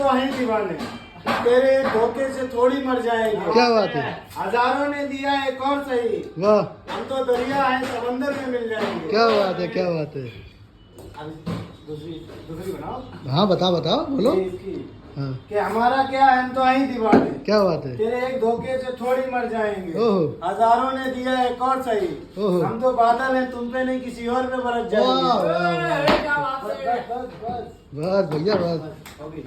तो हैं दीवाने, तेरे धोखे से थोड़ी मर जाएंगे। क्या बात है, हजारों ने दिया एक और सही, वाह, हम तो दरिया है समंदर में मिल जाएंगे। क्या बात है, क्या बात है। दूसरी दूसरी बनाओ। हाँ बताओ बताओ, बोलो। ये इसकी हाँ, कि हमारा क्या है, हम तो हैं दीवाने, क्या बात है। तेरे एक धोखे से थोड़ी मर जाएंगे। ओहो, हजारों ने दिया एक और सही, ओहो, हम तो बादल हैं, तुम पे नहीं किसी और पे बरस वाह, जाएंगे। वाह, वाह। बस बस बस बस बस भैया बस। बस हो गई।